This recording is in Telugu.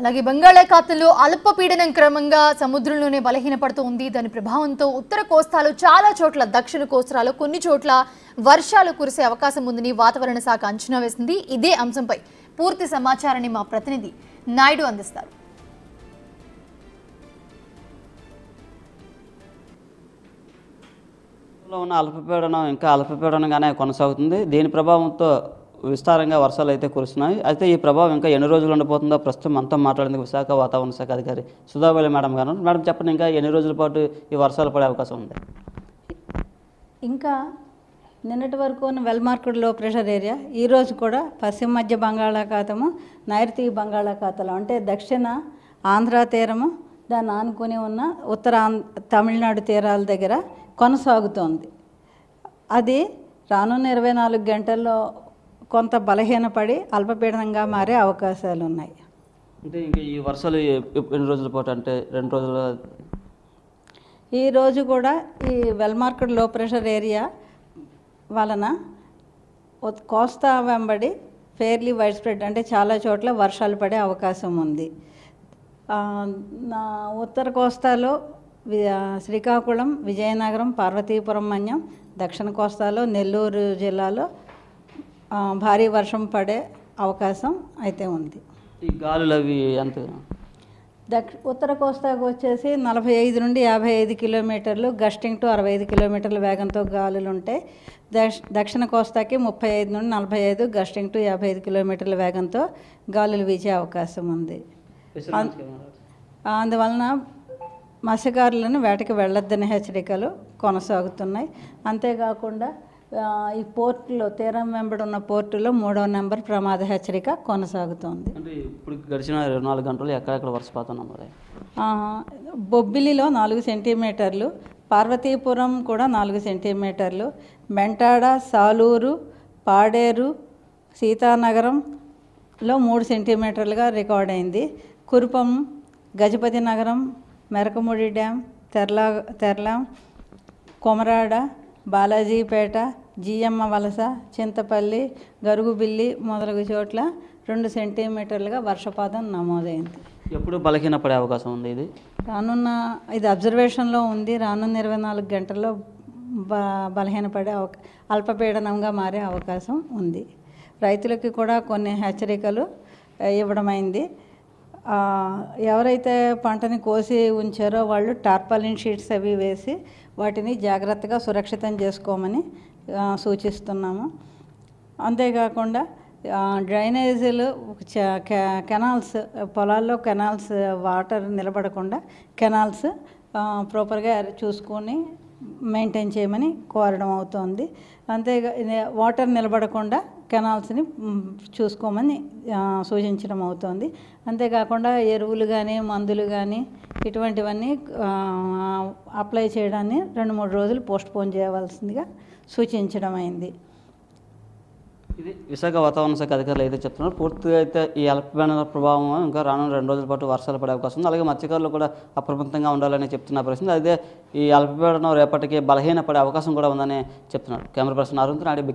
అలాగే బంగాళాఖాతంలో అల్పపీడనం క్రమంగా సముద్రంలోనే బలహీనపడుతూ ఉంది. దాని ప్రభావంతో ఉత్తర కోస్తాలో చాలా చోట్ల, దక్షిణ కోస్తాలో కొన్ని చోట్ల వర్షాలు కురిసే అవకాశం ఉందని వాతావరణ శాఖ అంచనా వేసింది. ఇదే అంశంపై పూర్తి సమాచారాన్ని మా ప్రతినిధి నాయుడు అందిస్తారు. ఉన్న అల్పపీడనం ఇంకా అల్పపీడనంగానే కొనసాగుతుంది. దీని ప్రభావంతో విస్తారంగా వర్షాలు అయితే కురుస్తున్నాయి. అయితే ఈ ప్రభావం ఇంకా ఎన్ని రోజులు ఉండబోతుందో ప్రస్తుతం అంతా మాట్లాడింది విశాఖ వాతావరణ శాఖ అధికారి సుధాబలి మేడం గారు. మేడం చెప్పండి, ఇంకా ఎన్ని రోజుల పాటు ఈ వర్షాలు పడే అవకాశం ఉంది? ఇంకా నిన్నటి వరకు ఉన్న వెల్ మార్క్డ్ లో ప్రెషర్ ఏరియా ఈరోజు కూడా పశ్చిమ మధ్య బంగాళాఖాతము, నైరుతి బంగాళాఖాతంలో అంటే దక్షిణ ఆంధ్ర తీరము, దాన్ని ఆనుకొని ఉన్న ఉత్తర తమిళనాడు తీరాల దగ్గర కొనసాగుతోంది. అది రానున్న 24 గంటల్లో కొంత బలహీనపడి అల్పపీడనంగా మారే అవకాశాలు ఉన్నాయి. అంటే ఇంకా ఈ వర్షాలు ఎన్ని రోజుల పాటు, అంటే 2 రోజుల? ఈరోజు కూడా ఈ వెల్ మార్క్డ్ లో ప్రెషర్ ఏరియా వలన కోస్తా వెంబడి ఫెయిర్లీ వైడ్ స్ప్రెడ్ అంటే చాలా చోట్ల వర్షాలు పడే అవకాశం ఉంది. ఉత్తర కోస్తాలో శ్రీకాకుళం, విజయనగరం, పార్వతీపురం మన్యం, దక్షిణ కోస్తాలో నెల్లూరు జిల్లాలో భారీ వర్షం పడే అవకాశం అయితే ఉంది. ఈ గాలులు అవి ఎంత? ఉత్తర కోస్తాకు వచ్చేసి 45 నుండి 55 కిలోమీటర్లు, గస్టింగ్ టు 65 కిలోమీటర్ల వేగంతో గాలులు ఉంటాయి. దక్షిణ కోస్తాకి 35 నుండి 45, గస్టింగ్ టు 55 కిలోమీటర్ల వేగంతో గాలులు వీచే అవకాశం ఉంది. అందువలన మత్స్యకారులను వేటకి వెళ్ళొద్దని హెచ్చరికలు కొనసాగుతున్నాయి. అంతేకాకుండా ఈ పోర్టులో, తీరం వెంబడి ఉన్న పోర్టులో 3వ నెంబర్ ప్రమాద హెచ్చరిక కొనసాగుతోంది. అంటే ఇప్పుడు గడిచిన 24 గంటలు ఎక్కడెక్కడ వర్షపాతం మరి? బొబ్బిలిలో 4 సెంటీమీటర్లు, పార్వతీపురం కూడా 4 సెంటీమీటర్లు, మెంటాడ, సాలూరు, పాడేరు, సీతానగరంలో 3 సెంటీమీటర్లుగా రికార్డ్ అయింది. కురుపం, గజపతి నగరం, మెరకముడి డ్యామ్, తెర్ల, కొమరాడ, బాలాజీపేట, జీఎమ్మ వలస, చింతపల్లి, గరుగుబిల్లి మొదలగు చోట్ల 2 సెంటీమీటర్లుగా వర్షపాతం నమోదైంది. ఎప్పుడు బలహీనపడే అవకాశం ఉంది? ఇది అబ్జర్వేషన్లో ఉంది. రానున్న 24 గంటల్లో బలహీనపడే అల్పపీడనంగా మారే అవకాశం ఉంది. రైతులకి కూడా కొన్ని హెచ్చరికలు ఇవ్వడమైంది. ఎవరైతే పంటని కోసి ఉంచారో వాళ్ళు టార్పాలిన్ షీట్స్ అవి వేసి వాటిని జాగ్రత్తగా సురక్షితం చేసుకోమని సూచిస్తున్నాము. అంతేకాకుండా డ్రైనేజీలు, కెనాల్స్, పొలాల్లో కెనాల్స్ వాటర్ నిలబడకుండా కెనాల్స్ ప్రాపర్గా చూసుకొని మెయింటైన్ చేయమని కోరడం అవుతోంది. అంతేగా వాటర్ నిలబడకుండా కెనాల్స్ని చూసుకోమని సూచించడం అవుతోంది. అంతేకాకుండా ఎరువులు కానీ, మందులు కానీ ఇటువంటివన్నీ అప్లై చేయడాన్ని 2-3 రోజులు పోస్ట్పోన్ చేయవలసిందిగా సూచించడం అయింది. ఇది విశాఖ వాతావరణ శాఖ అధికారులు అయితే చెప్తున్నారు. పూర్తిగా అయితే ఈ అల్పపీడన ప్రభావం ఇంకా రానున్న 2 రోజుల పాటు వర్షాలు పడే అవకాశం ఉంది. అలాగే మత్స్యకారులు కూడా అప్రమత్తంగా ఉండాలని చెప్తున్న పరిస్థితి. అదే ఈ అల్పపీడనం రేపటికి బలహీనపడే అవకాశం కూడా ఉందని చెప్తున్నారు. Camera person Arun Naidu.